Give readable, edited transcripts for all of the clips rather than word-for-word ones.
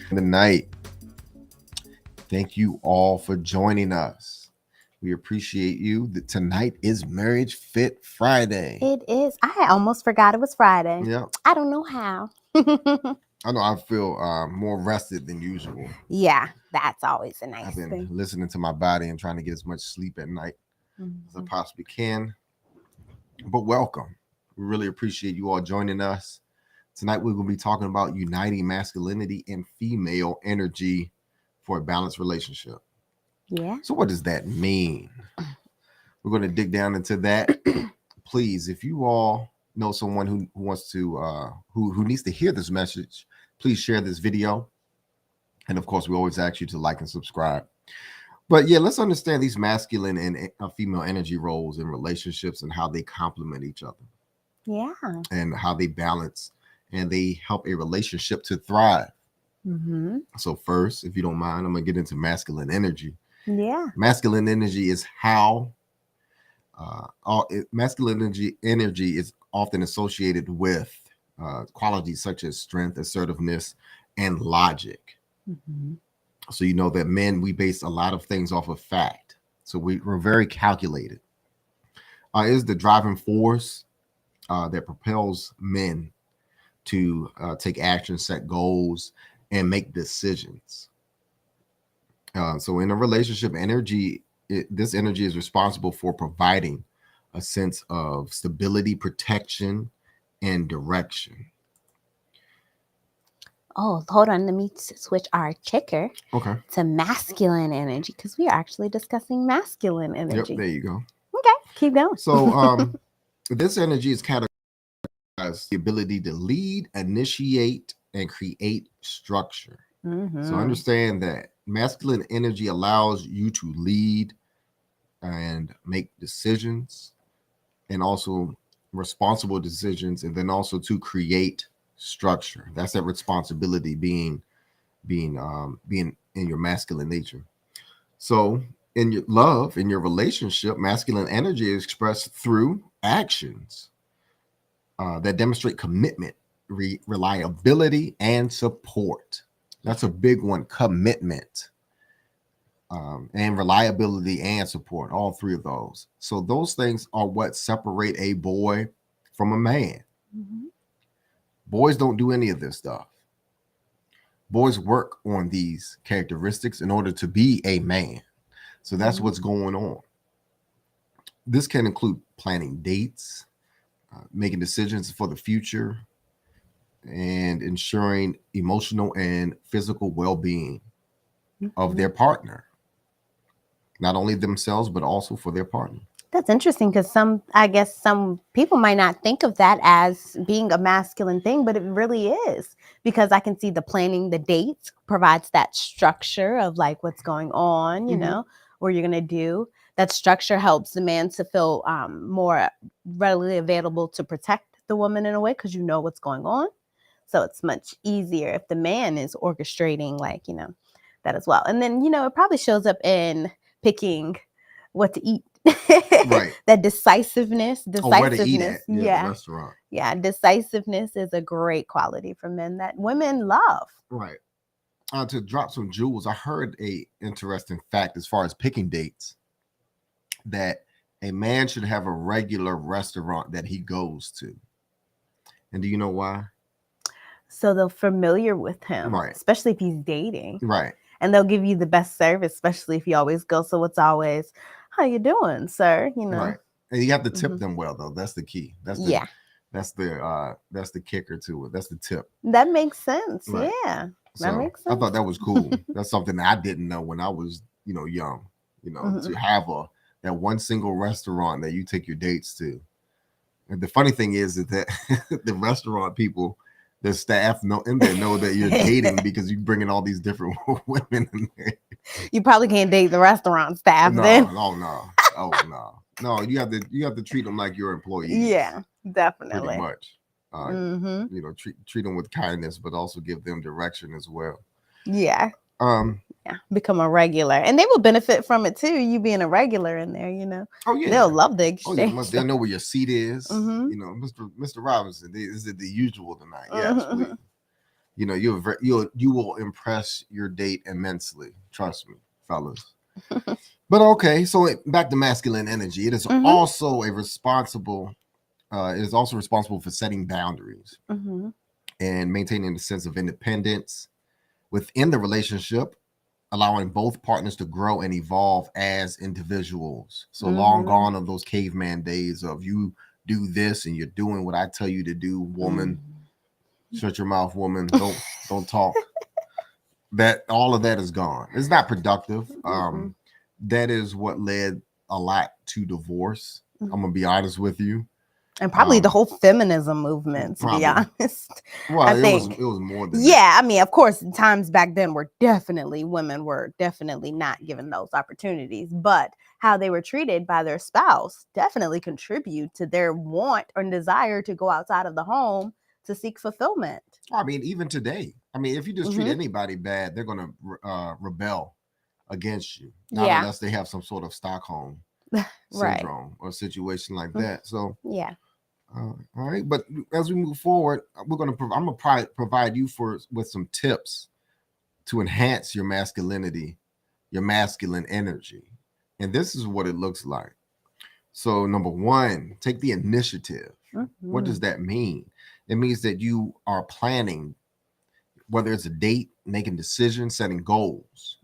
Tonight. Thank you all for joining us. We appreciate you. Tonight is Marriage Fit Friday. It is. I almost forgot it was Friday. Yeah. I don't know how. I know I feel more rested than usual. Yeah, that's always a nice I've been thing. listening to my body and trying to get as much sleep at night as I possibly can. But welcome. We really appreciate you all joining us. Tonight we're going to be talking about uniting masculinity and female energy for a balanced relationship. Yeah. So what does that mean? We're going to dig down into that. Please, if you all know someone who wants to who needs to hear this message, please share this video. And of course, we always ask you to like and subscribe. But yeah, let's understand these masculine and female energy roles in relationships and how they complement each other. Yeah. And how they balance and they help a relationship to thrive. Mm-hmm. So first, if you don't mind, I'm going to get into masculine energy. Yeah. Masculine energy is how masculine energy is often associated with qualities such as strength, assertiveness, and logic. Mm-hmm. So you know that men, we base a lot of things off of fact. So we're very calculated. It is the driving force that propels men to take action, set goals, and make decisions. So in a relationship, this energy is responsible for providing a sense of stability, protection, and direction. Oh, hold on. Let me switch our ticker to masculine energy because we are actually discussing masculine energy. Yep, there you go. Okay, keep going. So this energy is categorized as the ability to lead, initiate, and create structure. Mm-hmm. So understand that masculine energy allows you to lead and make decisions, and also responsible decisions, and then also to create structure. That's that responsibility being in your masculine nature. So in your love, in your relationship, masculine energy is expressed through actions that demonstrate commitment, reliability, and support. That's a big one. Commitment. And reliability and support, all three of those. So those things are what separate a boy from a man. Mm-hmm. Boys don't do any of this stuff. Boys work on these characteristics in order to be a man. So that's what's going on. This can include planning dates, making decisions for the future, and ensuring emotional and physical well-being of their partner. Not only themselves, but also for their partner. That's interesting because I guess some people might not think of that as being a masculine thing, but it really is, because I can see the planning, the dates provides that structure of like what's going on, you know, what you're going to do. That structure helps the man to feel more readily available to protect the woman in a way because you know what's going on. So it's much easier if the man is orchestrating, like, you know, that as well. And then, you know, it probably shows up in picking what to eat. Right. That decisiveness. Where to eat at. Yeah, the restaurant. Yeah, decisiveness is a great quality for men that women love. Right. To drop some jewels, I heard a interesting fact as far as picking dates, that a man should have a regular restaurant that he goes to. And do you know why? So they're familiar with him, right, especially if he's dating. Right. And they'll give you the best service, especially if you always go. So it's always, how you doing, sir? You know. Right. And you have to tip them well, though. That's the key. That's the, yeah. That's the kicker to it. That's the tip. That makes sense. Right. Yeah. So that makes sense. I thought that was cool. That's something that I didn't know when I was, you know, young. You know, to have that one single restaurant that you take your dates to. And the funny thing is that the restaurant people, the staff know that you're dating because you're bringing all these different women in there. You probably can't date the restaurant staff no, then. No. You have to treat them like your employees. Yeah, definitely. Pretty much. You know, treat them with kindness, but also give them direction as well. Yeah. Become a regular, and they will benefit from it too. You being a regular in there, you know. Oh yeah, they'll love the exchange. Oh yeah, they'll know where your seat is. You know, Mr. Robinson, is it the usual tonight? Yes, please. you know, you will impress your date immensely. Trust me, fellas. But okay, so back to masculine energy. It is also a responsible. It is also responsible for setting boundaries and maintaining a sense of independence within the relationship, allowing both partners to grow and evolve as individuals. So long gone of those caveman days of you do this and you're doing what I tell you to do, woman. Shut your mouth, woman. Don't talk. That all of that is gone. It's not productive. That is what led a lot to divorce. I'm gonna be honest with you. And probably the whole feminism movement, to be honest. Well, I think it was more than that. I mean, of course, times back then women were definitely not given those opportunities, but how they were treated by their spouse definitely contribute to their want or desire to go outside of the home to seek fulfillment. I mean, even today, I mean, if you just treat anybody bad, they're going to rebel against you, not unless they have some sort of Stockholm syndrome or situation like that. So all right, but as we move forward, I'm gonna provide you with some tips to enhance your masculinity, your masculine energy, and this is what it looks like. So, number one, take the initiative. What does that mean? It means that you are planning, whether it's a date, making decisions, setting goals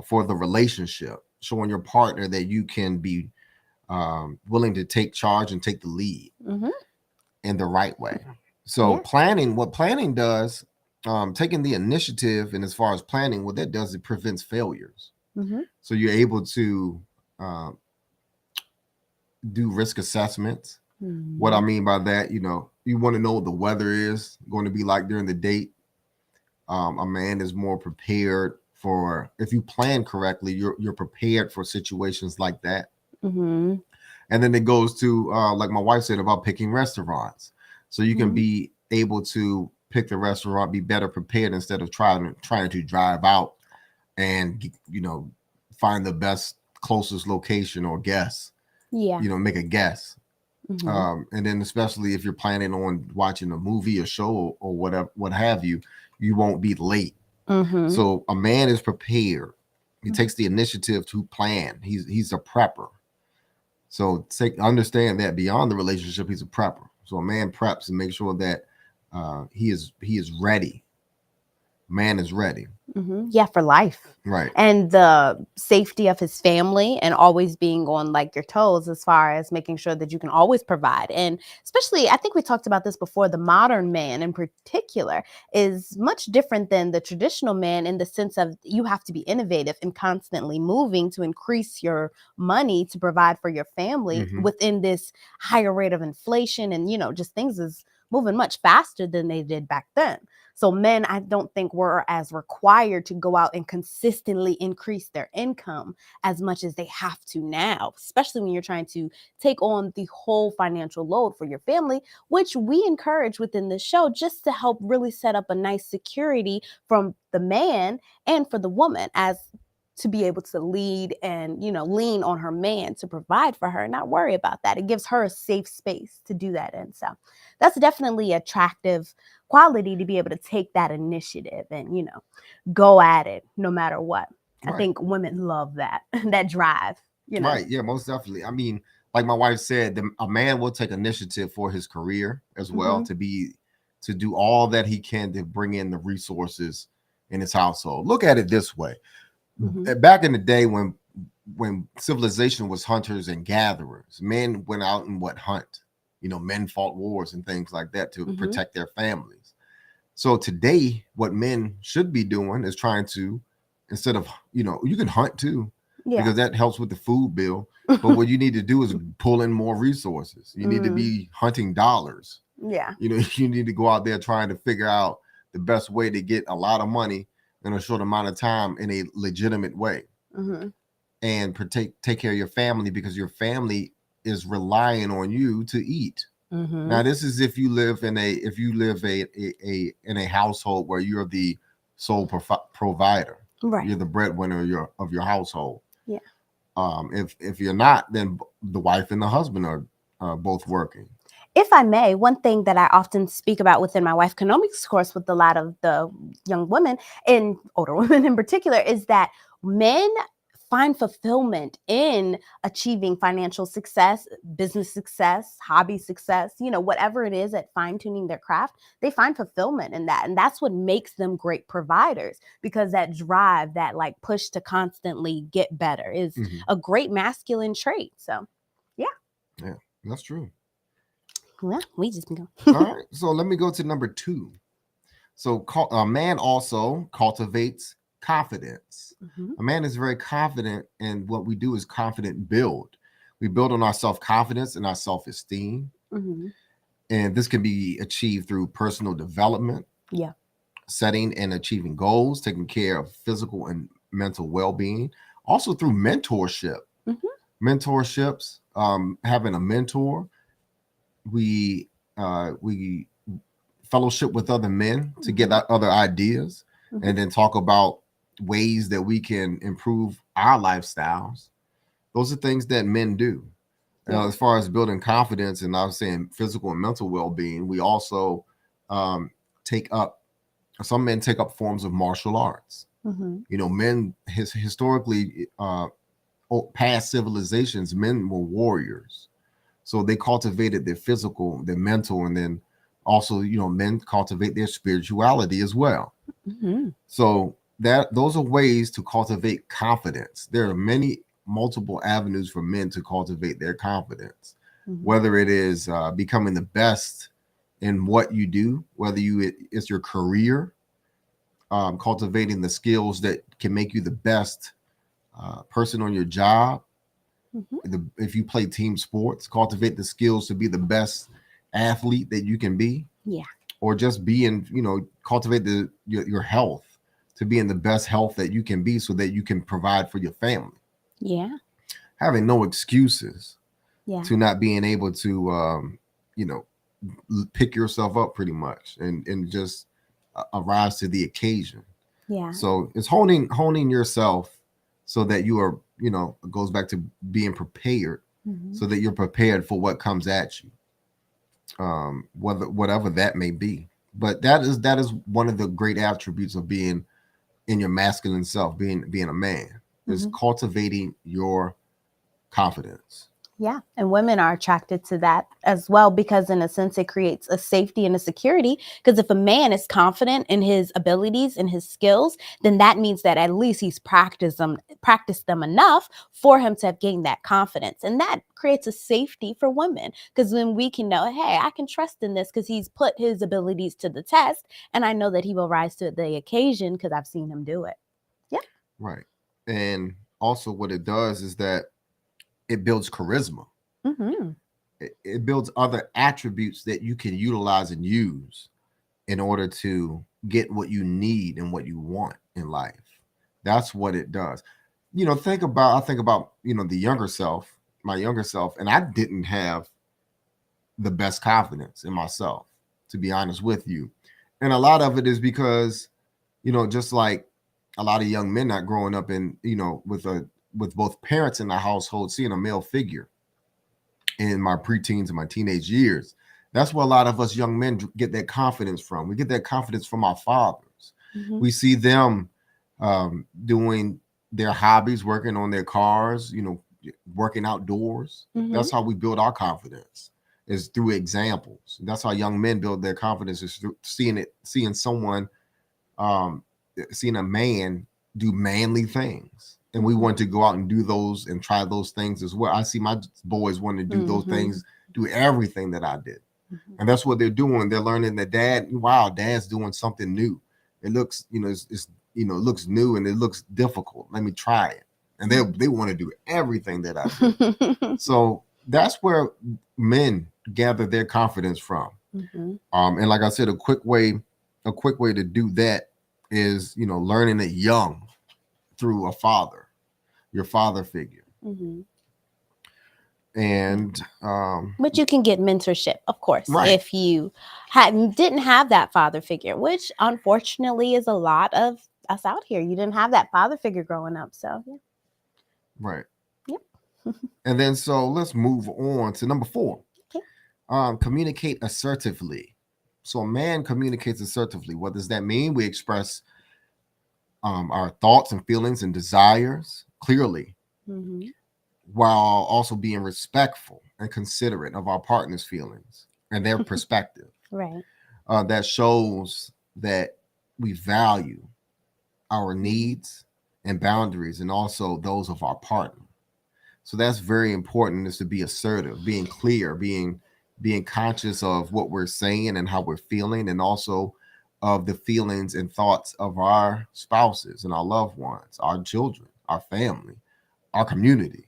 for the relationship, showing your partner that you can be willing to take charge and take the lead in the right way. So what planning does, taking the initiative, and as far as planning, what that does, it prevents failures. So you're able to do risk assessments. What I mean by that, you know, you want to know what the weather is going to be like during the date. A man is more prepared for, if you plan correctly, you're prepared for situations like that. And then it goes to, like my wife said, about picking restaurants. So you can be able to pick the restaurant, be better prepared instead of trying to drive out and, you know, find the best, closest location or guess. You know, make a guess. And then especially if you're planning on watching a movie or show or whatever, what have you, you won't be late. So a man is prepared. He takes the initiative to plan. He's a prepper. So understand that beyond the relationship, he's a prepper. So a man preps and makes sure that he is ready. Man is ready. For life. Right. And the safety of his family and always being on like your toes as far as making sure that you can always provide. And especially, I think we talked about this before, the modern man in particular is much different than the traditional man in the sense of you have to be innovative and constantly moving to increase your money to provide for your family within this higher rate of inflation. And, you know, just things is moving much faster than they did back then. So men, I don't think were as required to go out and consistently increase their income as much as they have to now, especially when you're trying to take on the whole financial load for your family, which we encourage within this show just to help really set up a nice security from the man and for the woman as to be able to lead and, you know, lean on her man to provide for her and not worry about that. It gives her a safe space to do that in. So that's definitely attractive quality to be able to take that initiative and, you know, go at it no matter what. I think women love that, that drive, you know. Right. Yeah, most definitely. I mean, like my wife said, a man will take initiative for his career as well to do all that he can to bring in the resources in his household. Look at it this way. Back in the day when civilization was hunters and gatherers, men went out and hunt. You know, men fought wars and things like that to protect their families. So today, what men should be doing is trying to, instead of, you know, you can hunt too, because that helps with the food bill. But what you need to do is pull in more resources. You need to be hunting dollars. Yeah. You know, you need to go out there trying to figure out the best way to get a lot of money in a short amount of time in a legitimate way, and take care of your family, because your family is relying on you to eat. Now, this is if you live in a household where you're the sole provider, right? You're the breadwinner of your household. Yeah. If you're not, then the wife and the husband are both working. If I may, one thing that I often speak about within my wife economics course with a lot of the young women and older women in particular is that men find fulfillment in achieving financial success, business success, hobby success, whatever it is at fine tuning their craft, they find fulfillment in that. And that's what makes them great providers, because that drive, that like push to constantly get better is a great masculine trait. So, yeah. Yeah, that's true. Well, we just been going. All right. So let me go to number 2. So a man also cultivates confidence. A man is very confident, and what we do is confident build. We build on our self-confidence and our self-esteem. And this can be achieved through personal development, setting and achieving goals, taking care of physical and mental well-being, also through mentorship. Mentorships, having a mentor. We fellowship with other men to get other ideas, and then talk about ways that we can improve our lifestyles. Those are things that men do. As far as building confidence, and I was saying physical and mental well-being, we also some men take up forms of martial arts. Men historically, past civilizations, men were warriors. So they cultivated their physical, their mental, and then also, men cultivate their spirituality as well. So those are ways to cultivate confidence. There are multiple avenues for men to cultivate their confidence, whether it is becoming the best in what you do, whether it's your career, cultivating the skills that can make you the best person on your job. If you play team sports, cultivate the skills to be the best athlete that you can be. Or just cultivate your health to be in the best health that you can be, so that you can provide for your family. Having no excuses to not being able to pick yourself up pretty much and just arise to the occasion. So it's honing yourself so that you are, it goes back to being prepared, so that you're prepared for what comes at you, whatever that may be. But that is one of the great attributes of being in your masculine self, being a man, is cultivating your confidence. Yeah. And women are attracted to that as well, because in a sense, it creates a safety and a security. Because if a man is confident in his abilities and his skills, then that means that at least he's practiced them enough for him to have gained that confidence. And that creates a safety for women, because then we can know, hey, I can trust in this because he's put his abilities to the test. And I know that he will rise to the occasion because I've seen him do it. Yeah. Right. And also what it does is that it builds charisma. It builds other attributes that you can utilize and use in order to get what you need and what you want in life. That's what it does. I think about the younger self, my younger self, and I didn't have the best confidence in myself, to be honest with you. And a lot of it is because, just like a lot of young men not growing up in, with both parents in the household, seeing a male figure in my preteens and my teenage years. That's where a lot of us young men get that confidence from. We get that confidence from our fathers. We see them doing their hobbies, working on their cars, working outdoors. That's how we build our confidence, is through examples. That's how young men build their confidence, is through seeing someone, seeing a man do manly things. And we want to go out and do those and try those things as well. I see my boys want to do those things, do everything that I did. And that's what they're doing. They're learning that dad's doing something new. It looks, it looks new and it looks difficult. Let me try it. And they want to do everything that I did. So that's where men gather their confidence from. And like I said, a quick way to do that is, learning it young through your father figure. And but you can get mentorship, of course, if you didn't have that father figure, which unfortunately is a lot of us out here. You didn't have that father figure growing up. So yeah. Right. Yep. And then so let's move on to number 4. Communicate assertively. So a man communicates assertively. What does that mean? We express our thoughts and feelings and desires clearly, Mm-hmm. while also being respectful and considerate of our partner's feelings and their perspective. Right. That shows that we value our needs and boundaries and also those of our partner. So that's very important, is to be assertive, being clear, being conscious of what we're saying and how we're feeling, and also of the feelings and thoughts of our spouses and our loved ones, our children, our family, our community.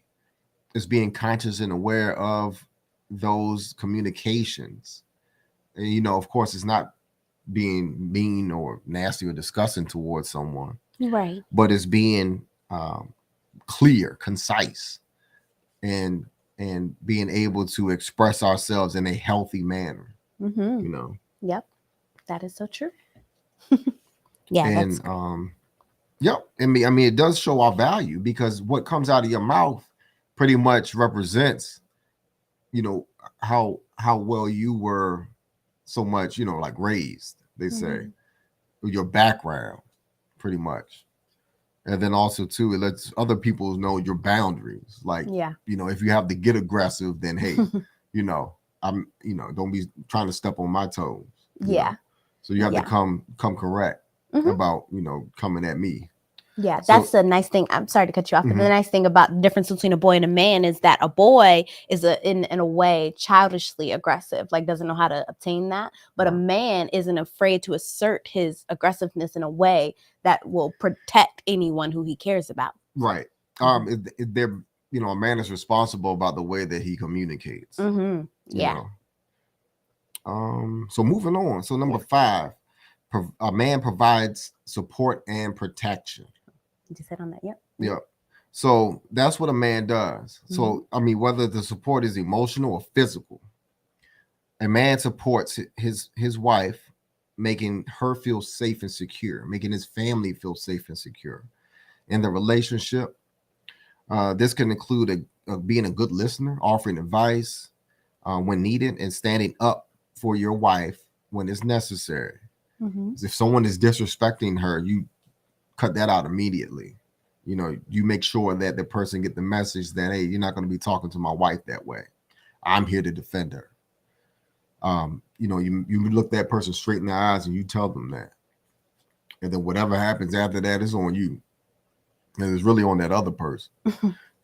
Is being conscious and aware of those communications. And, of course, it's not being mean or nasty or disgusting towards someone, Right. but it's being clear, concise, and being able to express ourselves in a healthy manner. Mm-hmm. You know, Yep. That is so true. Yeah, that's and yep. I mean, it does show our value, because what comes out of your mouth pretty much represents, you know, how well you were so much, like raised. They say Mhm. your background, pretty much. And then also too, it lets other people know your boundaries. Like, Yeah. if you have to get aggressive, then hey, you know, don't be trying to step on my toes, Yeah. So you have to Yeah. come correct Hmm. about, coming at me. Yeah, that's So the nice thing. I'm sorry to cut you off, but the mhm, nice thing about the difference between a boy and a man is that a boy is in a way childishly aggressive, like doesn't know how to obtain that. But a right, man isn't afraid to assert his aggressiveness in a way that will protect anyone who he cares about. right. Hmm. They're, a man is responsible about the way that he communicates, Hmm. you Yeah. know. So moving on. So number Yeah. 5, a man provides support and protection. You just said on that. Yep. Yeah. So that's what a man does. Hmm. So I mean, whether the support is emotional or physical, a man supports his wife, making her feel safe and secure, making his family feel safe and secure in the relationship. This can include being a good listener, offering advice when needed, and standing up for your wife when it's necessary. Hmm. If someone is disrespecting her, you cut that out immediately. You make sure that the person get the message that, hey, you're not going to be talking to my wife that way. I'm here to defend her. You look that person straight in the eyes and you tell them that. And then whatever happens after that is on you. And it's really on that other person.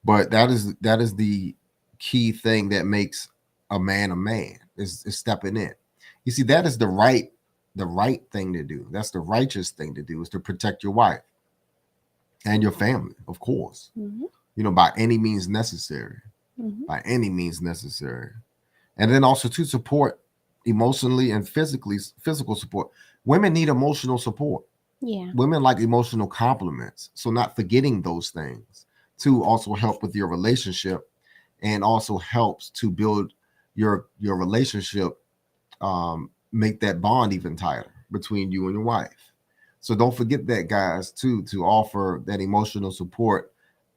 But that is the key thing that makes a man is stepping in. You see, that is the right thing to do. That's the righteous thing to do, is to protect your wife and your family, of course. Hmm. By any means necessary. Hmm. By any means necessary. And then also to support emotionally and physical support. Women need emotional support. Yeah. Women like emotional compliments. So not forgetting those things to also help with your relationship, and also helps to build your relationship, make that bond even tighter between you and your wife. So don't forget that, guys, too, to offer that emotional support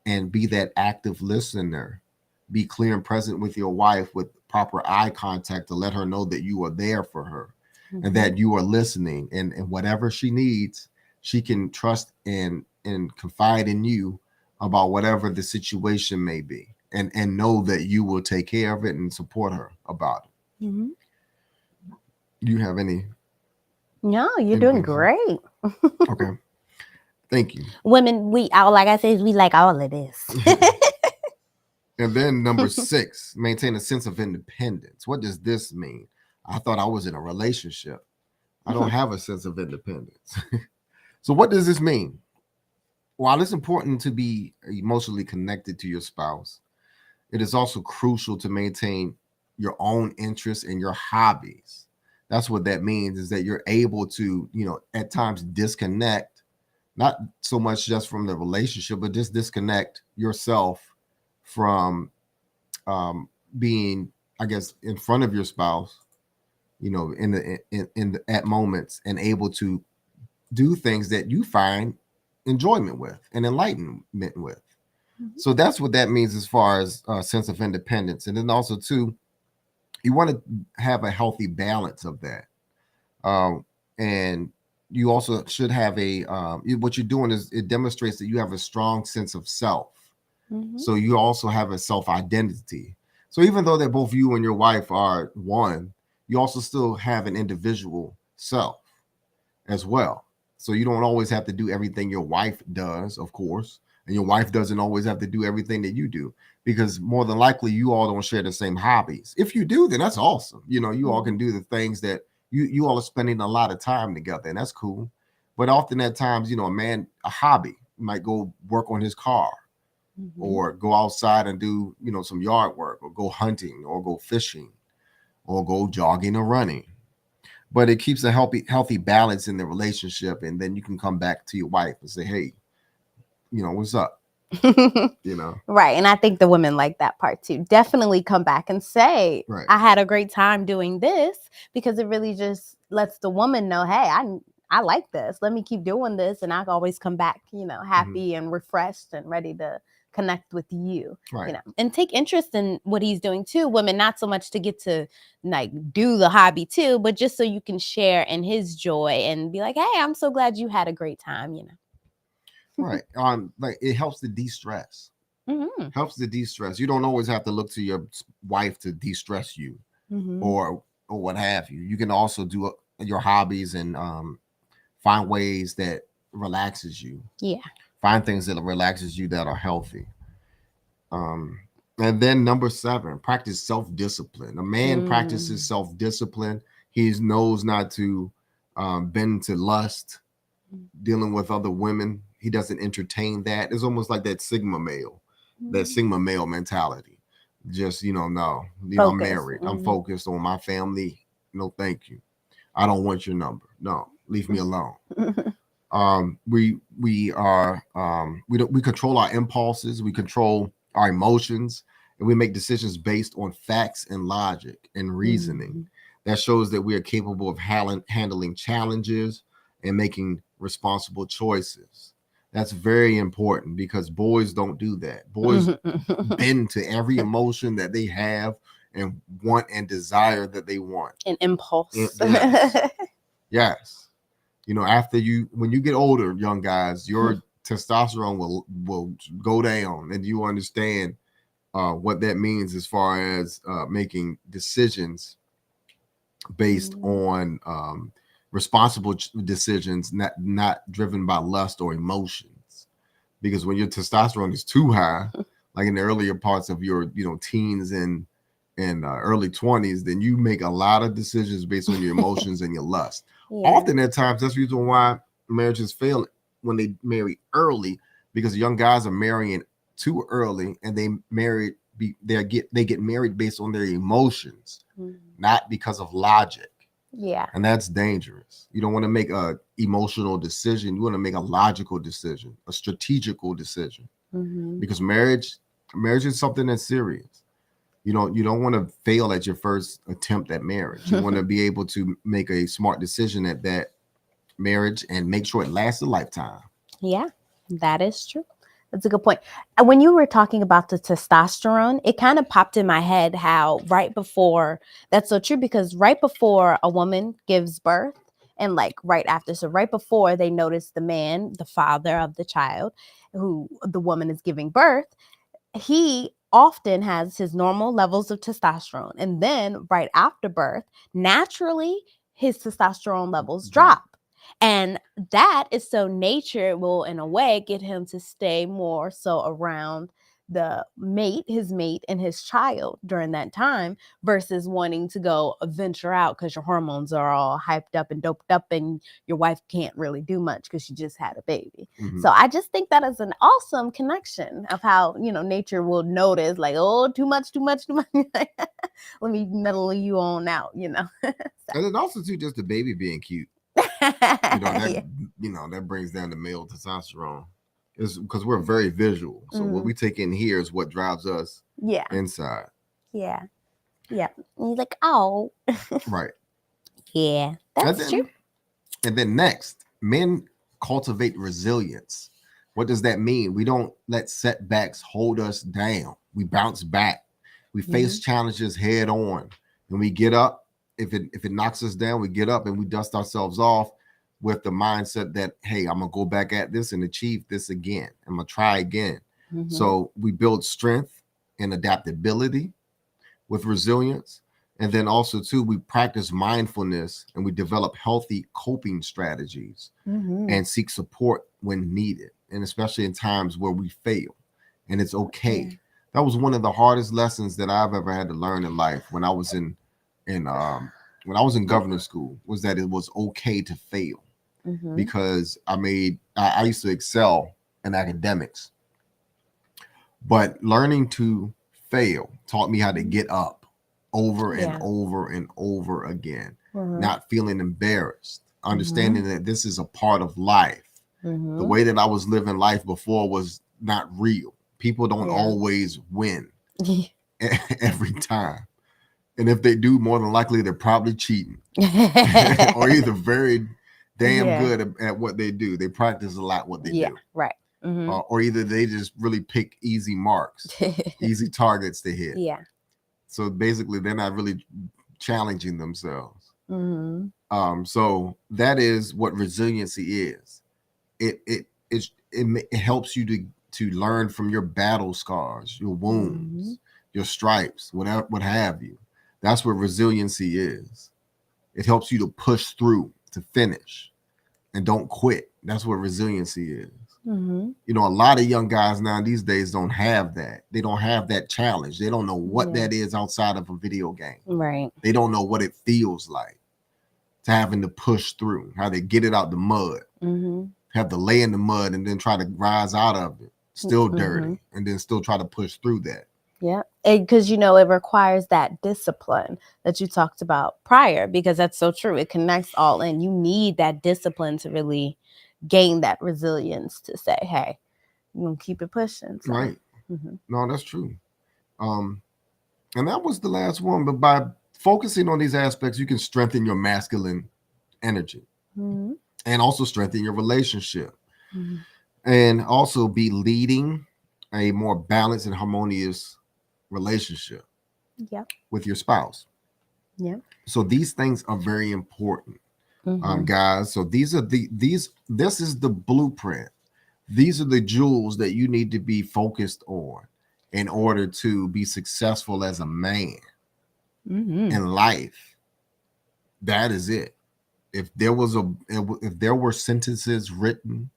and be that active listener. Be clear and present with your wife with proper eye contact to let her know that you are there for her, and Hmm. that you are listening, and whatever she needs, she can trust and confide in you about whatever the situation may be, and know that you will take care of it and support her about it. Hmm. You have No, you're doing anything to say? great. Okay, thank you. Women, we all like I said, we like all of this. And then number 6, maintain a sense of independence. What does this mean? I thought I was in a relationship. I don't have a sense of independence. So what does this mean? While it's important to be emotionally connected to your spouse, it is also crucial to maintain your own interests and your hobbies. That's what that means, is that you're able to, at times disconnect, not so much just from the relationship, but just disconnect yourself from being, I guess, in front of your spouse, at moments, and able to do things that you find enjoyment with and enlightenment with. Mhm. So that's what that means as far as a sense of independence. And then also too, you want to have a healthy balance of that. And you also should have what you're doing is it demonstrates that you have a strong sense of self. Mm-hmm. So you also have a self identity. So even though that both you and your wife are one, you also still have an individual self as well. So you don't always have to do everything your wife does, of course, and your wife doesn't always have to do everything that you do, because more than likely you all don't share the same hobbies. If you do, then that's awesome. You know, you all can do the things that you all are spending a lot of time together, and that's cool. But often at times, you know, a hobby might go work on his car, or go outside and do, you know, some yard work, or go hunting, or go fishing, or go jogging or running. But it keeps a healthy balance in the relationship, and then you can come back to your wife and say, hey, you know, what's up? You know, Right. And I think the women like that part too. Definitely come back and say, right. I had a great time doing this, because it really just lets the woman know, hey, I like this. Let me keep doing this. And I can always come back, you know, happy and refreshed and ready to connect with you, Right. you know, and take interest in what he's doing too. Women, not so much to get to like do the hobby too, but just so you can share in his joy and be like, hey, I'm so glad you had a great time, you know. Right. Like it helps to de-stress. Helps to de-stress. You don't always have to look to your wife to de-stress you, or what have you. You can also do your hobbies and find ways that relaxes you. Yeah. Find things that relaxes you that are healthy. And then number 7, practice self-discipline. A man practices self-discipline. He knows not to bend to lust, dealing with other women. He doesn't entertain that. It's almost like that Sigma male mentality. Just, you know, no, you know, I'm married. I'm focused on my family. No, thank you. I don't want your number. No, leave me alone. We control our impulses. We control our emotions, and we make decisions based on facts and logic and reasoning. That shows that we are capable of handling challenges and making responsible choices. That's very important, because boys don't do that. Boys bend to every emotion that they have and want and desire that they want. An impulse. Yes. Yes. You know, when you get older, young guys, your testosterone will go down, and you understand what that means as far as making decisions based on responsible decisions, not driven by lust or emotions. Because when your testosterone is too high, like in the earlier parts of your, you know, teens and early 20s, then you make a lot of decisions based on your emotions and your lust. Yeah. Often at times, that's the reason why marriages fail when they marry early, because young guys are marrying too early, and they get married based on their emotions, not because of logic. Yeah. And that's dangerous. You don't want to make a emotional decision. You want to make a logical decision, a strategical decision, because marriage is something that's serious. You don't want to fail at your first attempt at marriage. You want to be able to make a smart decision at that marriage and make sure it lasts a lifetime. Yeah, that is true. That's a good point. And when you were talking about the testosterone, it kind of popped in my head how right before, that's so true, because right before a woman gives birth, and like right after, so right before they notice the man, the father of the child, who the woman is giving birth, he often has his normal levels of testosterone. And then right after birth, naturally, his testosterone levels drop. And that is so nature will, in a way, get him to stay more so around his mate and his child during that time, versus wanting to go venture out because your hormones are all hyped up and doped up and your wife can't really do much because she just had a baby. So I just think that is an awesome connection of how, you know, nature will notice, like, oh, too much. Let me mellow you on out, you know. And then also too, just the baby being cute. That brings down the male testosterone. Is because we're very visual. So what we take in here is what drives us inside. Yeah. And he's like, oh. Right. Yeah, that's true. And then next, men cultivate resilience. What does that mean? We don't let setbacks hold us down. We bounce back. We face challenges head on. And we get up. If it knocks us down, we get up and we dust ourselves off with the mindset that, hey, I'm gonna go back at this and achieve this again. I'm gonna try again. Mhm. So we build strength and adaptability with resilience. And then also too, we practice mindfulness and we develop healthy coping strategies Mhm. and seek support when needed, and especially in times where we fail. And it's okay. Yeah. That was one of the hardest lessons that I've ever had to learn in life when I was in when I was in governor school, was that it was okay to fail, Mhm. because I used to excel in academics, but learning to fail taught me how to get up over and Yeah. over and over again, Mhm. not feeling embarrassed, understanding that this is a part of life. The Mhm. way that I was living life before was not real. People don't Yeah. always win every time. And if they do, more than likely they're probably cheating or either very damn Yeah. good at what they do. They practice a lot what they Yeah. do. Right. Mhm. Or either they just really pick easy marks, easy targets to hit. Yeah. So basically, they're not really challenging themselves. Mhm. So that is what resiliency is. It helps you to learn from your battle scars, your wounds, your stripes, whatever, what have you. That's what resiliency is. It helps you to push through, to finish, and don't quit. That's what resiliency is. Mhm. You know, a lot of young guys now these days don't have that. They don't have that challenge. They don't know what Yeah. that is outside of a video game. Right. They don't know what it feels like to having to push through, how they get it out the mud, Mhm. have to lay in the mud and then try to rise out of it, still dirty, and then still try to push through that. Yeah. Because, it requires that discipline that you talked about prior, because that's so true. It connects all in. You need that discipline to really gain that resilience to say, hey, you're going to keep it pushing. So. Right. Mhm. No, that's true. And that was the last one. But by focusing on these aspects, you can strengthen your masculine energy Mhm. and also strengthen your relationship Mhm. and also be leading a more balanced and harmonious relationship Yep. with your spouse. Yep. So these things are very important, Mhm. guys. So this is the blueprint. These are the jewels that you need to be focused on in order to be successful as a man Mhm. in life. That is it. If there were sentences written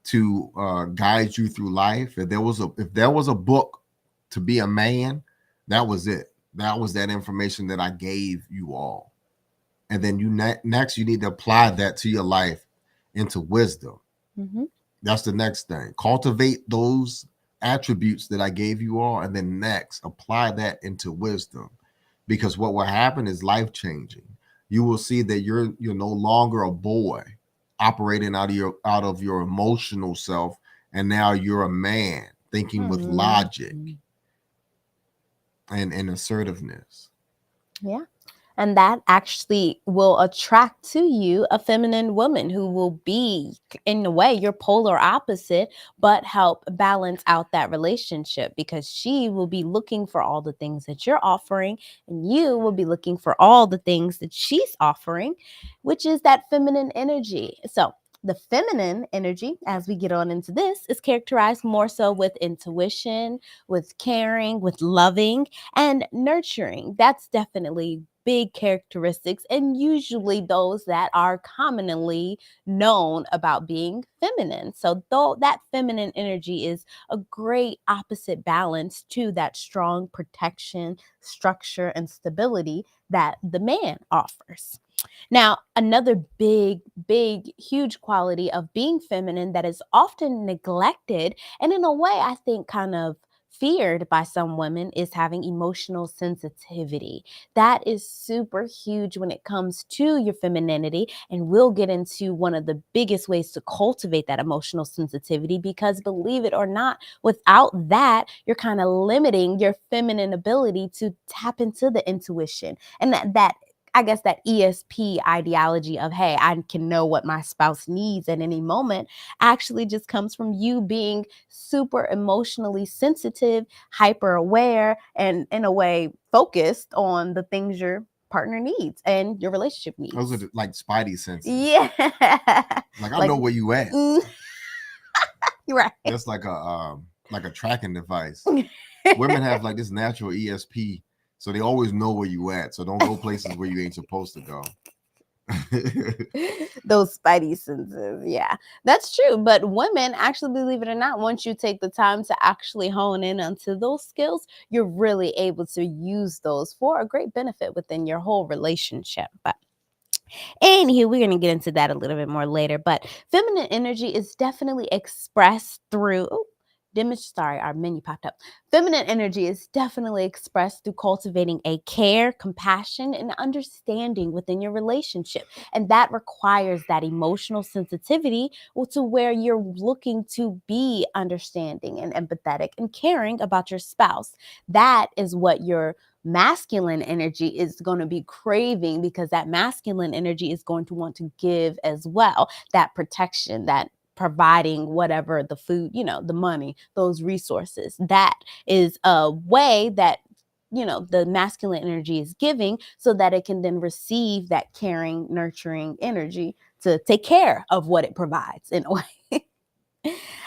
to guide you through life, if there was a book to be a man, that was it. That was that information that I gave you all. And then next you need to apply that to your life into wisdom. Mhm. That's the next thing. Cultivate those attributes that I gave you all, and then next apply that into wisdom. Because what will happen is life changing. You will see that you're no longer a boy operating out of your emotional self, and now you're a man thinking with logic Mhm. and assertiveness. Yeah. And that actually will attract to you a feminine woman who will be, in a way, your polar opposite, but help balance out that relationship, because she will be looking for all the things that you're offering, and you will be looking for all the things that she's offering, which is that feminine energy. So, the feminine energy, as we get on into this, is characterized more so with intuition, with caring, with loving, and nurturing. That's definitely big characteristics, and usually those that are commonly known about being feminine. So though that feminine energy is a great opposite balance to that strong protection, structure, and stability that the man offers. Now, another big, huge quality of being feminine that is often neglected, and in a way, I think kind of feared by some women, is having emotional sensitivity. That is super huge when it comes to your femininity. And we'll get into one of the biggest ways to cultivate that emotional sensitivity, because believe it or not, without that, you're kind of limiting your feminine ability to tap into the intuition and that I guess that ESP ideology of, hey, I can know what my spouse needs at any moment actually just comes from you being super emotionally sensitive, hyper aware, and in a way focused on the things your partner needs and your relationship Those are needs. like spidey senses. Yeah. Like I know where you at. You're right. That's like a tracking device. Women have like this natural ESP, so they always know where you at. So don't go places where you ain't supposed to go. Those spidey senses. Yeah, that's true. But women, actually, believe it or not, once you take the time to actually hone in onto those skills, you're really able to use those for a great benefit within your whole relationship. But anywho, we're going to get into that a little bit more later. But feminine energy is definitely expressed through. Sorry, our menu popped up. Feminine energy is definitely expressed through cultivating a care, compassion, and understanding within your relationship. And that requires that emotional sensitivity to where you're looking to be understanding and empathetic and caring about your spouse. That is what your masculine energy is going to be craving, because that masculine energy is going to want to give as well. That protection, that providing whatever, the food, the money, those resources. That is a way that the masculine energy is giving, so that it can then receive that caring, nurturing energy to take care of what it provides in a way.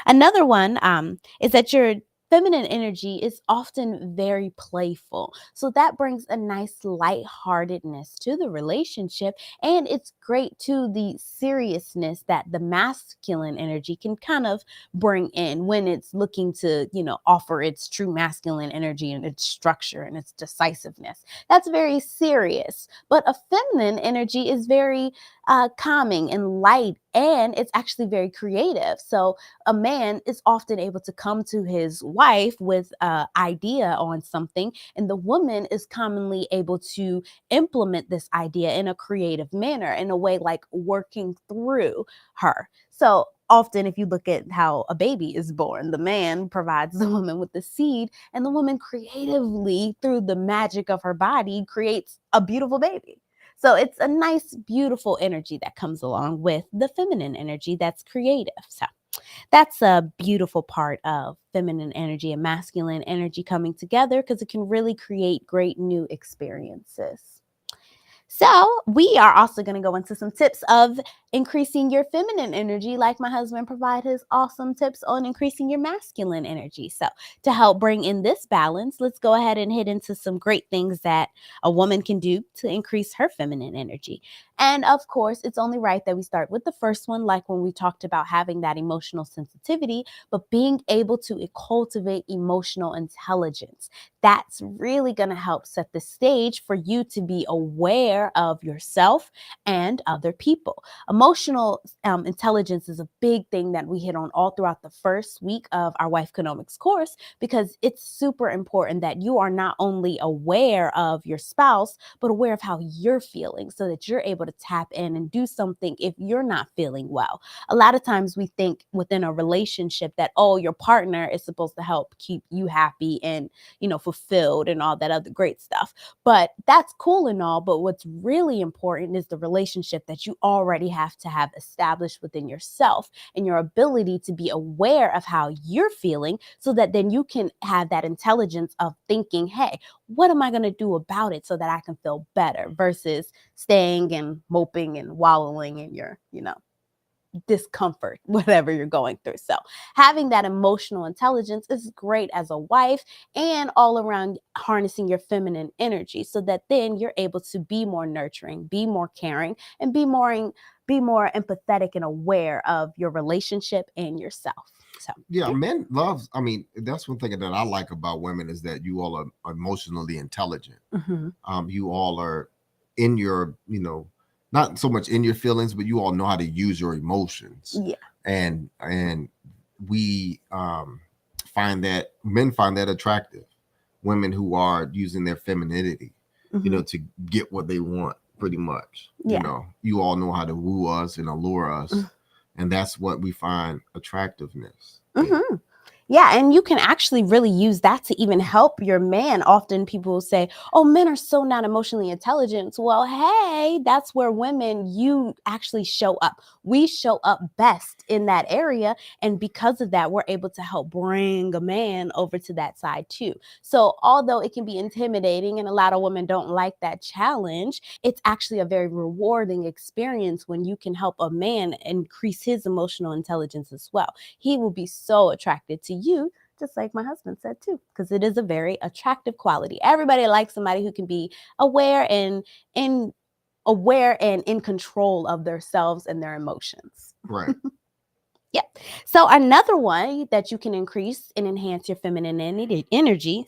Another one is that your feminine energy is often very playful. So that brings a nice lightheartedness to the relationship. And it's great to the seriousness that the masculine energy can kind of bring in when it's looking to, offer its true masculine energy and its structure and its decisiveness. That's very serious. But a feminine energy is very calming and light, and it's actually very creative. So a man is often able to come to his wife with an idea on something, and the woman is commonly able to implement this idea in a creative manner, in a way like working through her. So often, if you look at how a baby is born, the man provides the woman with the seed, and the woman creatively, through the magic of her body, creates a beautiful baby. So it's a nice, beautiful energy that comes along with the feminine energy that's creative. So that's a beautiful part of feminine energy and masculine energy coming together, because it can really create great new experiences. So we are also going to go into some tips of increasing your feminine energy, like my husband provide his awesome tips on increasing your masculine energy. So to help bring in this balance, let's go ahead and hit into some great things that a woman can do to increase her feminine energy. And of course, it's only right that we start with the first one, like when we talked about having that emotional sensitivity, but being able to cultivate emotional intelligence. That's really going to help set the stage for you to be aware of yourself and other people. Emotional intelligence is a big thing that we hit on all throughout the first week of our Wife Economics course, because it's super important that you are not only aware of your spouse, but aware of how you're feeling, so that you're able to tap in and do something if you're not feeling well. A lot of times we think within a relationship that, oh, your partner is supposed to help keep you happy and, fulfilled and all that other great stuff. But that's cool and all. But what's really important is the relationship that you already have to have established within yourself, and your ability to be aware of how you're feeling, so that then you can have that intelligence of thinking, hey, what am I going to do about it so that I can feel better, versus staying and moping and wallowing in your, discomfort, whatever you're going through. So having that emotional intelligence is great as a wife, and all around harnessing your feminine energy, so that then you're able to be more nurturing, be more caring, and be more empathetic and aware of your relationship and yourself. So yeah, men love. I mean, that's one thing that I like about women, is that you all are emotionally intelligent. You all are in your, not so much in your feelings, but you all know how to use your emotions. Yeah. And we find that men find that attractive. Women who are using their femininity, to get what they want, pretty much. Yeah. You all know how to woo us and allure us. And that's what we find attractiveness. Yeah, and you can actually really use that to even help your man. Often people will say, oh, men are so not emotionally intelligent. Well, hey, that's where women, you actually show up. We show up best in that area. And because of that, we're able to help bring a man over to that side too. So, although it can be intimidating and a lot of women don't like that challenge, it's actually a very rewarding experience when you can help a man increase his emotional intelligence as well. He will be so attracted to you, just like my husband said too, because it is a very attractive quality. Everybody likes somebody who can be aware and in in control of themselves and their emotions. Right. Yep. So another way that you can increase and enhance your feminine energy,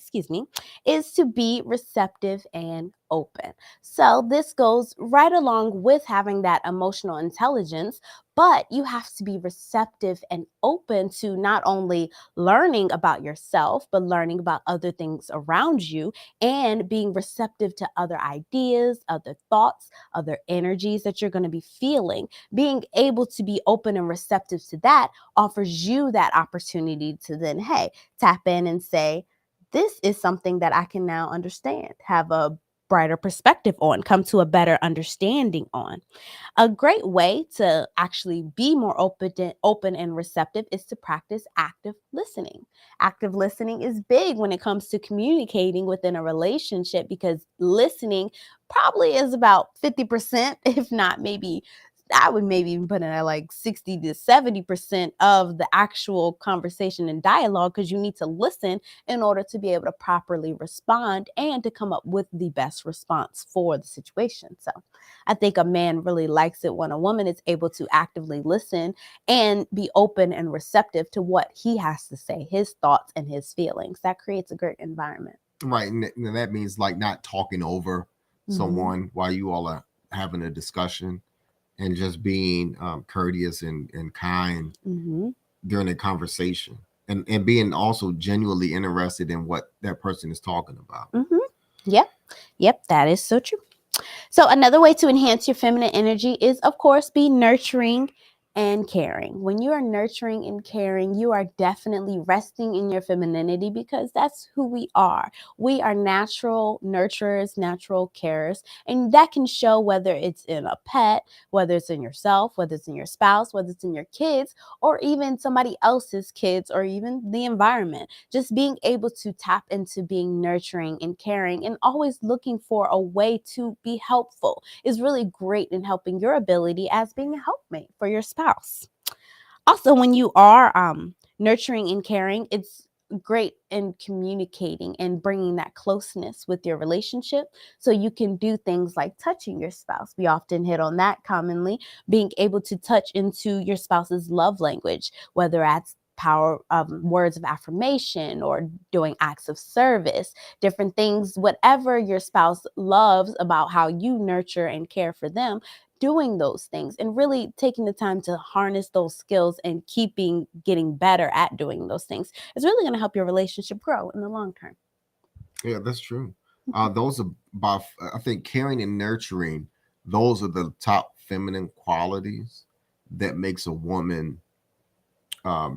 is to be receptive and open. So this goes right along with having that emotional intelligence, but you have to be receptive and open to not only learning about yourself, but learning about other things around you and being receptive to other ideas, other thoughts, other energies that you're going to be feeling. Being able to be open and receptive to that offers you that opportunity to then, hey, tap in and say, this is something that I can now understand, have a brighter perspective on, come to a better understanding on. A great way to actually be more open and receptive is to practice active listening. Active listening is big when it comes to communicating within a relationship because listening probably is about 50%, if not maybe I would maybe even put it at like 60 to 70% of the actual conversation and dialogue because you need to listen in order to be able to properly respond and to come up with the best response for the situation. So I think a man really likes it when a woman is able to actively listen and be open and receptive to what he has to say, his thoughts and his feelings. That creates a great environment. Right. And that means like not talking over someone while you all are having a discussion and just being courteous and kind during the conversation and being also genuinely interested in what that person is talking about. Yep, that is so true. So another way to enhance your feminine energy is, of course, be nurturing and caring. When you are nurturing and caring, you are definitely resting in your femininity because that's who we are. We are natural nurturers, natural carers, and that can show whether it's in a pet, whether it's in yourself, whether it's in your spouse, whether it's in your kids, or even somebody else's kids, or even the environment. Just being able to tap into being nurturing and caring and always looking for a way to be helpful is really great in helping your ability as being a helpmate for your spouse. Also, when you are nurturing and caring, it's great in communicating and bringing that closeness with your relationship so you can do things like touching your spouse. We often hit on that commonly, being able to touch into your spouse's love language, whether that's power words of affirmation or doing acts of service, different things, whatever your spouse loves about how you nurture and care for them, doing those things and really taking the time to harness those skills and getting better at doing those things is really going to help your relationship grow in the long term. Yeah, that's true. Those are by I think caring and nurturing. Those are the top feminine qualities that makes a woman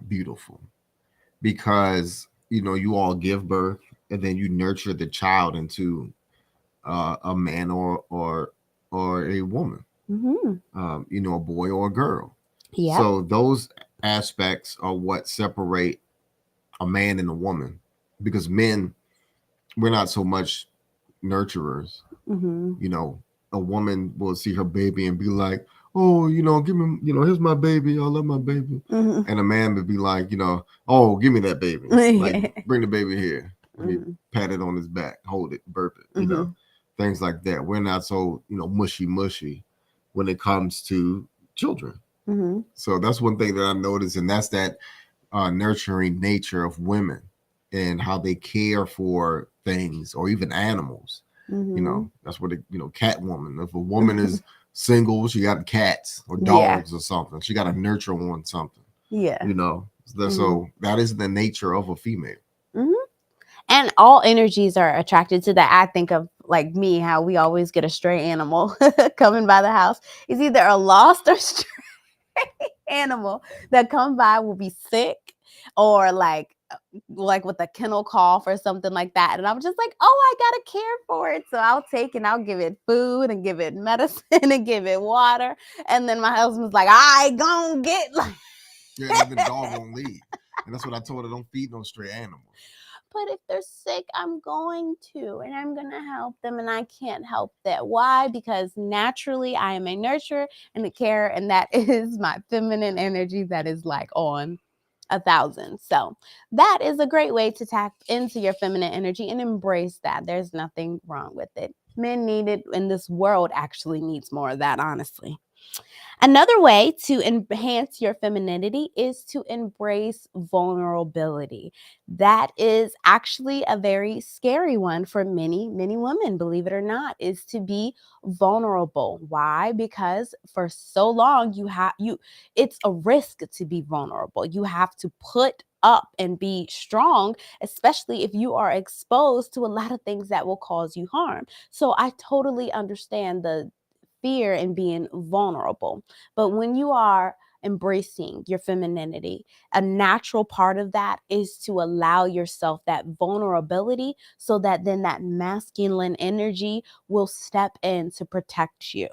beautiful because you all give birth and then you nurture the child into a man or a woman, a boy or a girl. Yeah. So those aspects are what separate a man and a woman because men, we're not so much nurturers. A woman will see her baby and be like, oh, give me, here's my baby. I love my baby. And a man would be like, oh, give me that baby. Like, bring the baby here. Let me pat it on his back, hold it, burp it, things like that. We're not so, mushy when it comes to children. So that's one thing that I noticed, and that's that nurturing nature of women and how they care for things or even animals. That's what cat woman. If a woman is single, she got cats or dogs or something. She got to nurture on something. So that is the nature of a female. And all energies are attracted to that. I think of like me, how we always get a stray animal coming by the house. It's either a lost or stray animal that come by will be sick or like like with a kennel cough or something like that. And I'm just like, oh, I gotta care for it. So I'll take and I'll give it food and give it medicine and give it water. And then my husband's like, I gonna get like Yeah, and then the dog won't leave. And that's what I told her, don't feed no stray animals. but if they're sick, I'm going to, and I'm going to help them, and I can't help that. Why? Because naturally I am a nurturer and a carer, and that is my feminine energy that is like on 1,000. So that is a great way to tap into your feminine energy and embrace that. There's nothing wrong with it. Men need it, and this world actually needs more of that, honestly. Another way to enhance your femininity is to embrace vulnerability. That is actually a very scary one for many, many women, believe it or not, is to be vulnerable. Why? Because for so long it's a risk to be vulnerable. You have to put up and be strong, especially if you are exposed to a lot of things that will cause you harm. So I totally understand the fear in being vulnerable. But when you are embracing your femininity, a natural part of that is to allow yourself that vulnerability so that then that masculine energy will step in to protect you.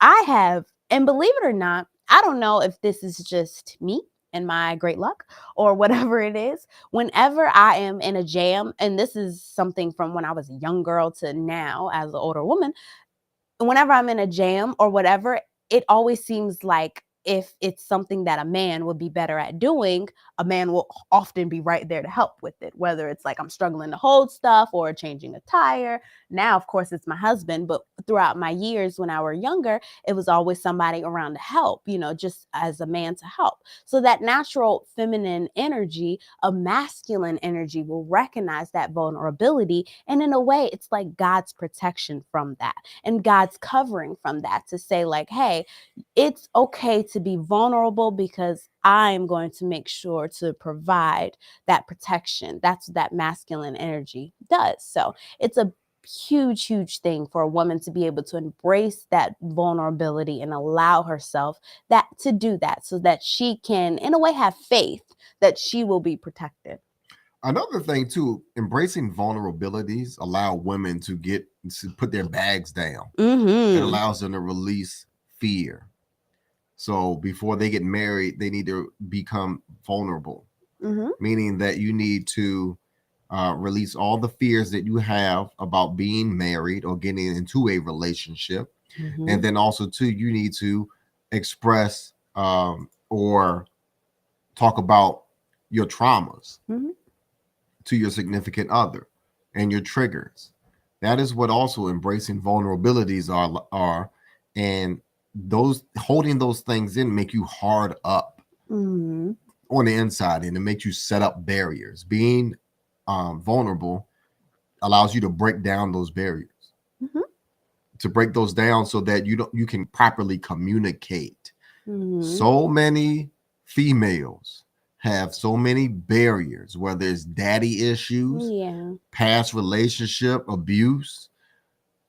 I have, and believe it or not, I don't know if this is just me and my great luck or whatever it is. Whenever I am in a jam, and this is something from when I was a young girl to now as an older woman, whenever I'm in a jam or whatever, it always seems like if it's something that a man would be better at doing, a man will often be right there to help with it, whether it's like I'm struggling to hold stuff or changing a tire. Now, of course, it's my husband, but throughout my years when I were younger, it was always somebody around to help, just as a man to help. So that natural feminine energy, a masculine energy will recognize that vulnerability. And in a way, it's like God's protection from that and God's covering from that to say like, hey, it's okay to be vulnerable because I'm going to make sure to provide that protection. That's what that masculine energy does. So it's a huge, huge thing for a woman to be able to embrace that vulnerability and allow herself that to do that so that she can, in a way, have faith that she will be protected. Another thing too, embracing vulnerabilities allow women to put their bags down. It allows them to release fear. So before they get married, they need to become vulnerable, meaning that you need to release all the fears that you have about being married or getting into a relationship. And then also too, you need to express or talk about your traumas to your significant other and your triggers. That is what also embracing vulnerabilities are, and those holding those things in make you hard up on the inside, and it makes you set up barriers. Being vulnerable allows you to break down those barriers, to break those down so that you can properly communicate. So many females have so many barriers, whether it's daddy issues, past relationship abuse,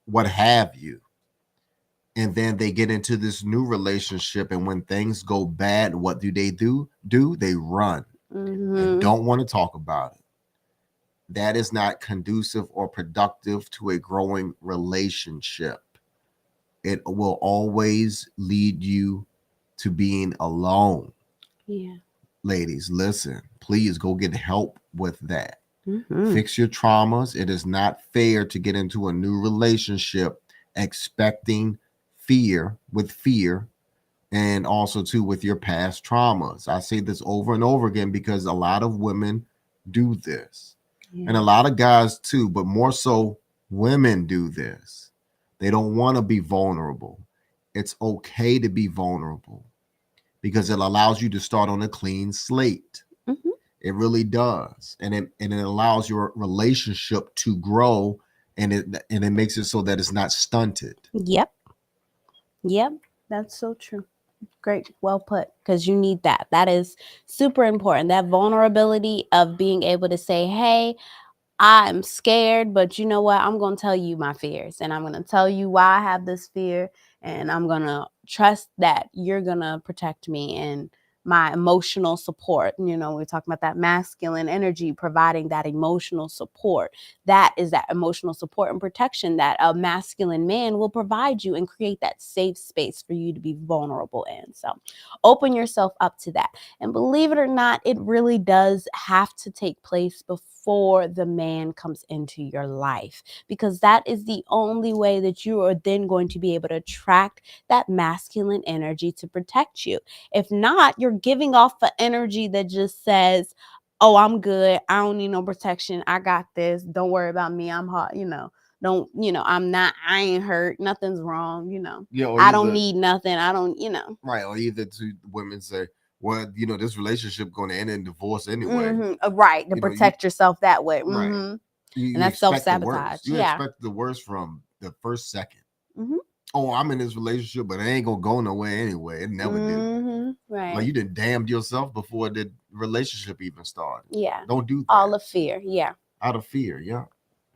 what have you. And then they get into this new relationship, and when things go bad, what do? They run and don't want to talk about it. That is not conducive or productive to a growing relationship. It will always lead you to being alone. Ladies, listen, please go get help with that. Fix your traumas. It is not fair to get into a new relationship expecting fear, and also too with your past traumas. I say this over and over again because a lot of women do this, and a lot of guys too, but more so women do this. They don't want to be vulnerable. It's okay to be vulnerable because it allows you to start on a clean slate. It really does, and it allows your relationship to grow, and it makes it so that it's not stunted. Yep, that's so true. Great, well put, because you need that. That is super important. That vulnerability of being able to say, hey, I'm scared, but you know what? I'm going to tell you my fears, and I'm going to tell you why I have this fear, and I'm going to trust that you're going to protect me and my emotional support. We're talking about that masculine energy, providing that emotional support. That is that emotional support and protection that a masculine man will provide you and create that safe space for you to be vulnerable in. So open yourself up to that. And believe it or not, it really does have to take place before the man comes into your life, because that is the only way that you are then going to be able to attract that masculine energy to protect you. If not, you're giving off an energy that just says, oh, I'm good. I don't need no protection. I got this. Don't worry about me. I'm hot. Don't, I'm not, I ain't hurt. Nothing's wrong. Yeah, or I don't either need nothing. I don't, right, or either to women say, well, this relationship going to end in divorce anyway. Right. To protect yourself that way. Right. And You that's expect the self-sabotage. worst. You Yeah. expect the worst from the first second. Mm-hmm. Oh, I'm in this relationship, but it ain't gonna go nowhere anyway. It never did. Right. Like, you done damned yourself before the relationship even started. Yeah. Don't do that. All of fear. Yeah. Out of fear. Yeah.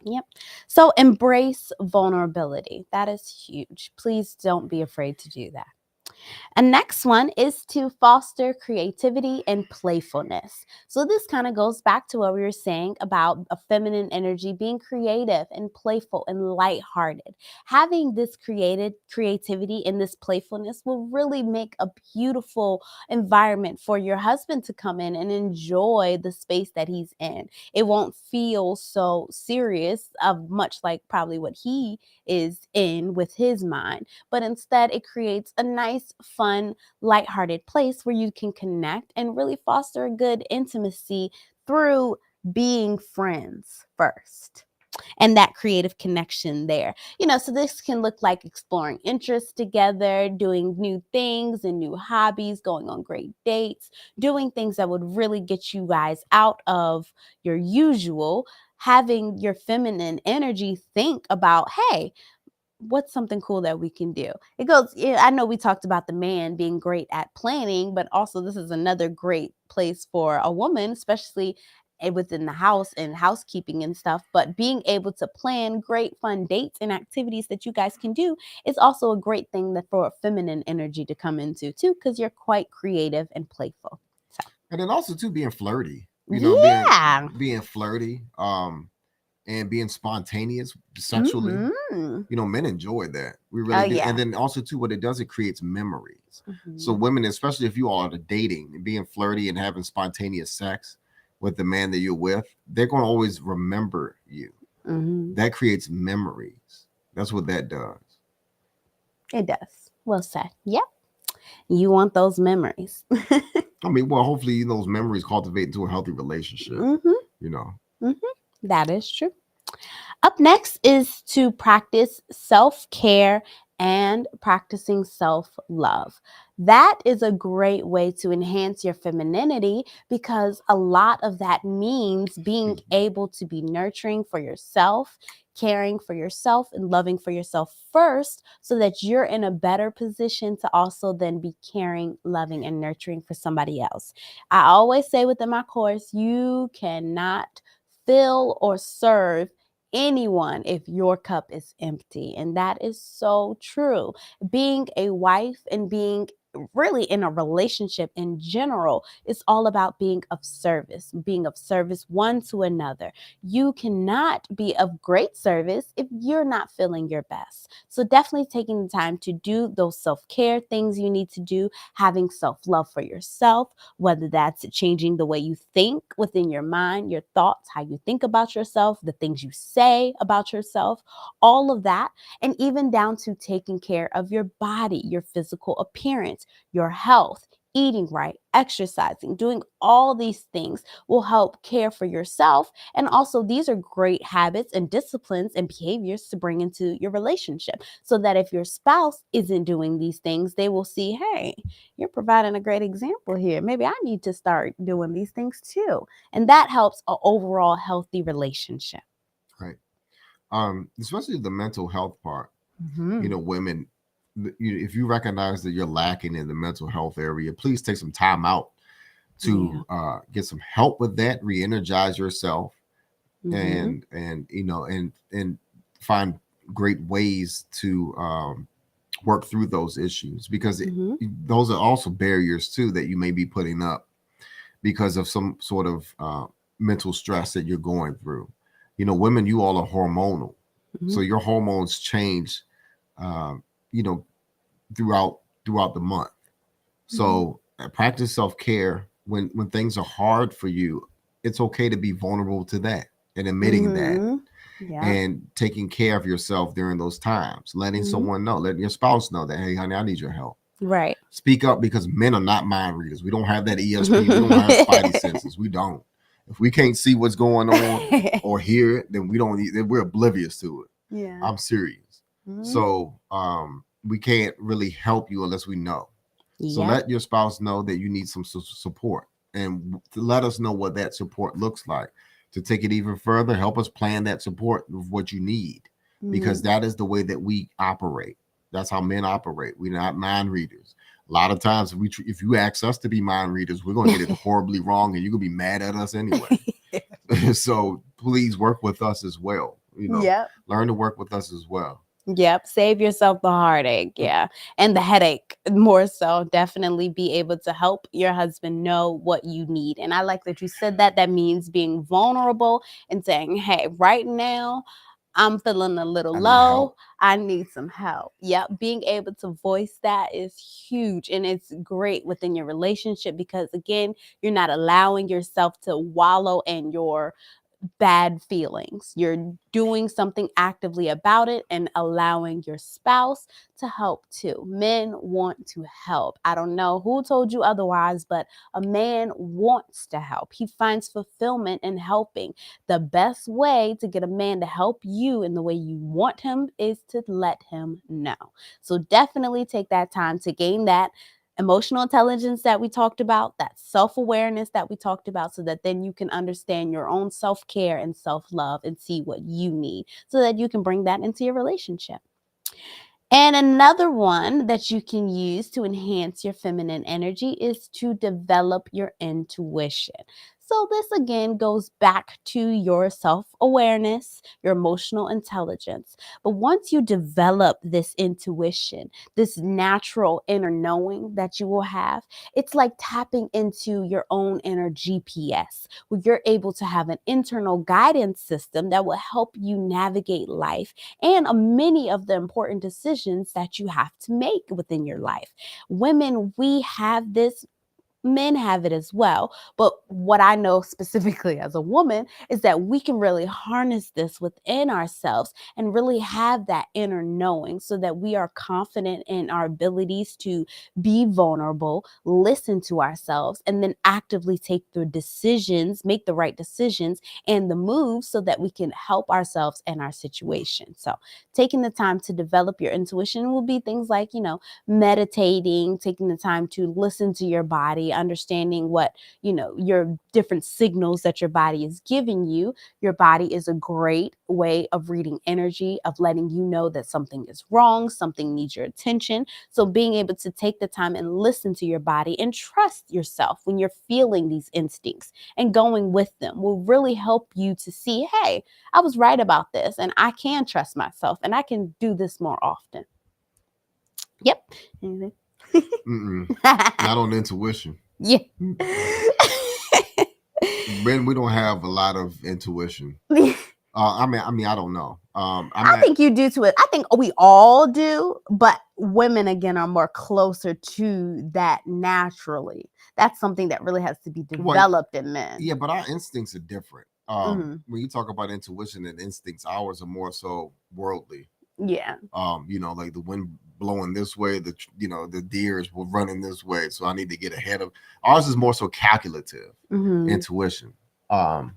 Yep. So embrace vulnerability. That is huge. Please don't be afraid to do that. And next one is to foster creativity and playfulness. So this kind of goes back to what we were saying about a feminine energy being creative and playful and lighthearted. Having this creativity and this playfulness will really make a beautiful environment for your husband to come in and enjoy the space that he's in. It won't feel so serious, of much like probably what he is in with his mind, but instead it creates a nice, fun, lighthearted place where you can connect and really foster a good intimacy through being friends first. And that creative connection there. So this can look like exploring interests together, doing new things and new hobbies, going on great dates, doing things that would really get you guys out of your usual, having your feminine energy think about, hey, what's something cool that we can do? It goes, I know we talked about the man being great at planning, but also this is another great place for a woman, especially within the house and housekeeping and stuff. But being able to plan great fun dates and activities that you guys can do is also a great thing that for a feminine energy to come into too, because you're quite creative and playful. So. And then also too, being flirty. Being flirty. And being spontaneous sexually. Men enjoy that. We really do. Yeah. And then also too, what it does, it creates memories. So women, especially if you all are dating and being flirty and having spontaneous sex with the man that you're with, they're going to always remember you. That creates memories. That's what that does. It does. Well said. Yep. You want those memories. Hopefully those memories cultivate into a healthy relationship. That is true. Up next is to practice self-care and practicing self-love. That is a great way to enhance your femininity, because a lot of that means being able to be nurturing for yourself, caring for yourself, and loving for yourself first, so that you're in a better position to also then be caring, loving, and nurturing for somebody else. I always say within my course, you cannot fill or serve anyone if your cup is empty. And that is so true. Being a wife and being really in a relationship in general, it's all about being of service one to another. You cannot be of great service if you're not feeling your best. So definitely taking the time to do those self-care things you need to do, having self-love for yourself, whether that's changing the way you think within your mind, your thoughts, how you think about yourself, the things you say about yourself, all of that, and even down to taking care of your body, your physical appearance, your health, eating right, exercising, doing all these things will help care for yourself. And also, these are great habits and disciplines and behaviors to bring into your relationship, so that if your spouse isn't doing these things, they will see, hey, you're providing a great example here. Maybe I need to start doing these things too. And that helps an overall healthy relationship. Right. Especially the mental health part. Women, if you recognize that you're lacking in the mental health area, please take some time out to get some help with that, re-energize yourself, and find great ways to work through those issues, because Mhm. those are also barriers too that you may be putting up because of some sort of mental stress that you're going through. Women, you all are hormonal, Mhm. so your hormones change, uh, you know, throughout the month. Mhm. So practice self-care when things are hard for you. It's okay to be vulnerable to that and admitting that, Mhm. Yeah. and taking care of yourself during those times, letting Mhm. someone know, letting your spouse know that, hey, honey, I need your help. Right. Speak up, because men are not mind readers. We don't have that ESP. We don't have spidey senses. We don't. If we can't see what's going on or hear it, then then we're oblivious to it. Yeah. I'm serious. Mhm. So we can't really help you unless we know. So Yep. let your spouse know that you need some support, and to let us know what that support looks like. To take it even further, help us plan that support of what you need, because Mhm. that is the way that we operate. That's how men operate. We're not mind readers. A lot of times, if you ask us to be mind readers, we're going to get it horribly wrong, and you're going to be mad at us anyway. So please work with us as well. Yep. Learn to work with us as well. Yep. Save yourself the heartache. Yeah. And the headache more so. Definitely be able to help your husband know what you need. And I like that you said that. That means being vulnerable and saying, hey, right now, I'm feeling a little I need low. help. I need some help. Yep. Being able to voice that is huge. And it's great within your relationship because, again, you're not allowing yourself to wallow in your bad feelings. You're doing something actively about it and allowing your spouse to help too. Men want to help. I don't know who told you otherwise, but a man wants to help. He finds fulfillment in helping. The best way to get a man to help you in the way you want him is to let him know. So definitely take that time to gain that emotional intelligence that we talked about, that self-awareness that we talked about, so that then you can understand your own self-care and self-love and see what you need so that you can bring that into your relationship. And another one that you can use to enhance your feminine energy is to develop your intuition. So, this again goes back to your self awareness, your emotional intelligence. But once you develop this intuition, this natural inner knowing that you will have, it's like tapping into your own inner GPS, where you're able to have an internal guidance system that will help you navigate life and many of the important decisions that you have to make within your life. Women, we have this. Men have it as well. But what I know specifically as a woman is that we can really harness this within ourselves and really have that inner knowing so that we are confident in our abilities to be vulnerable, listen to ourselves, and then actively take the decisions, make the right decisions and the moves so that we can help ourselves and our situation. So, taking the time to develop your intuition will be things like, meditating, taking the time to listen to your body, understanding what, your different signals that your body is giving you. Your body is a great way of reading energy, of letting you know that something is wrong, something needs your attention. So being able to take the time and listen to your body and trust yourself when you're feeling these instincts and going with them will really help you to see, hey, I was right about this and I can trust myself and I can do this more often. Yep. Anything? Not on intuition. Yeah. Men, we don't have a lot of intuition. I don't know. I'm I not. think you do to it. I think we all do, but women again are more closer to that naturally. That's something that really has to be Well, developed in men. yeah, but our instincts are different. Hmm. When you talk about intuition and instincts, ours are more so worldly. Yeah. Like the wind blowing this way, the deers were running this way, so I need to get ahead of. Ours is more so calculative Hmm. intuition. When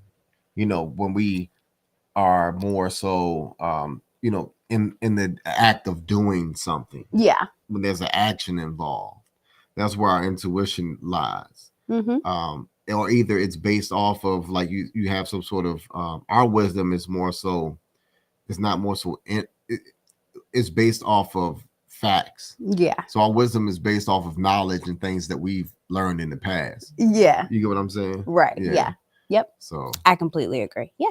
we are more so, in the act of doing something, Yeah. when there's an action involved, that's where our intuition lies. Hmm. Or either it's based off of, like, you have some sort of, our wisdom is more so, it's not more so it's based off of facts. Yeah. So our wisdom is based off of knowledge and things that we've learned in the past. Yeah. You get what I'm saying? Right. Yeah. Yeah. Yep. So I completely agree. Yeah.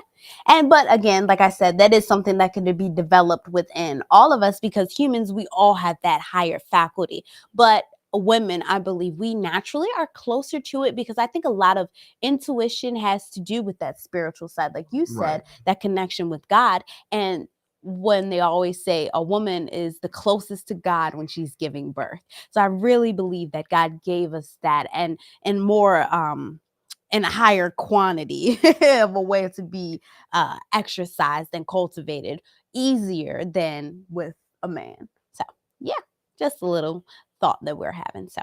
But again, like I said, that is something that can be developed within all of us, because humans, we all have that higher faculty. But women, I believe we naturally are closer to it, because I think a lot of intuition has to do with that spiritual side, like you said, right. that connection with God. And when they always say a woman is the closest to God when she's giving birth. So I really believe that God gave us that, and more in a higher quantity of a way to be exercised and cultivated easier than with a man. So yeah, just a little thought that we're having. So,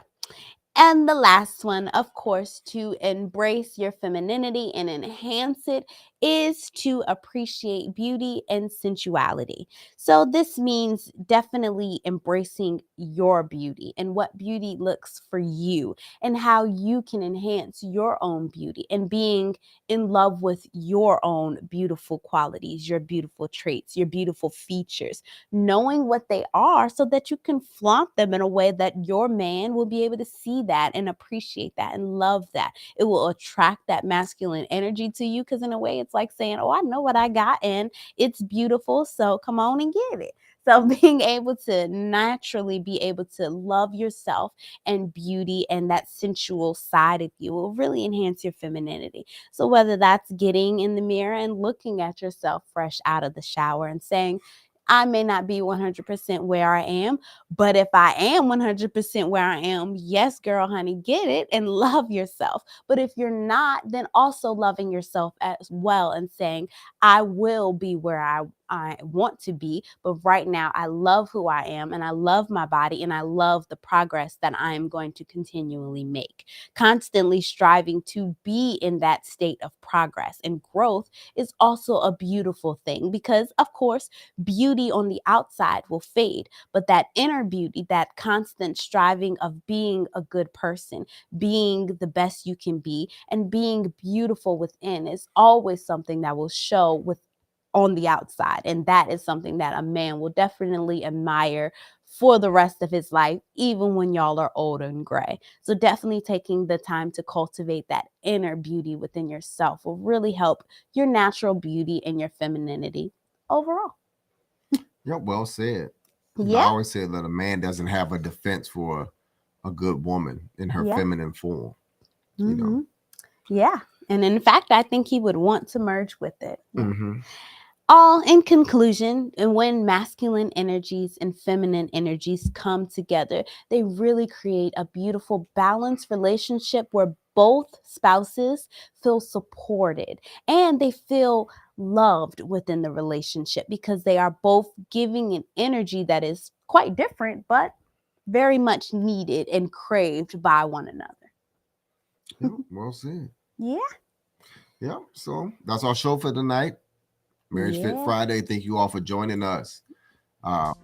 and the last one, of course, to embrace your femininity and enhance it is to appreciate beauty and sensuality. So, this means definitely embracing your beauty and what beauty looks for you, and how you can enhance your own beauty, and being in love with your own beautiful qualities, your beautiful traits, your beautiful features, knowing what they are so that you can flaunt them in a way that your man will be able to see that and appreciate that and love that. It will attract that masculine energy to you, because in a way it's like saying, oh, I know what I got and it's beautiful, so come on and get it. So being able to naturally be able to love yourself and beauty and that sensual side of you will really enhance your femininity. So whether that's getting in the mirror and looking at yourself fresh out of the shower and saying, I may not be 100% where I am, but if I am 100% where I am, yes, girl, honey, get it and love yourself. But if you're not, then also loving yourself as well and saying, I will be where I want to be, but right now I love who I am, and I love my body, and I love the progress that I am going to continually make. Constantly striving to be in that state of progress and growth is also a beautiful thing, because of course, beauty on the outside will fade, but that inner beauty, that constant striving of being a good person, being the best you can be, and being beautiful within is always something that will show with on the outside. And that is something that a man will definitely admire for the rest of his life, even when y'all are old and gray. So definitely taking the time to cultivate that inner beauty within yourself will really help your natural beauty and your femininity overall. Yeah, well said. I Yeah. always say that a man doesn't have a defense for a good woman in her Yeah. feminine form. Mm-hmm. Yeah. And in fact, I think he would want to merge with it. Yeah. Mm-hmm. All in conclusion, and when masculine energies and feminine energies come together, they really create a beautiful, balanced relationship where both spouses feel supported and they feel loved within the relationship, because they are both giving an energy that is quite different, but very much needed and craved by one another. Yeah, well said. Yeah. Yeah, so that's our show for tonight. Marriage Fit Yeah. Friday. Thank you all for joining us. Uh,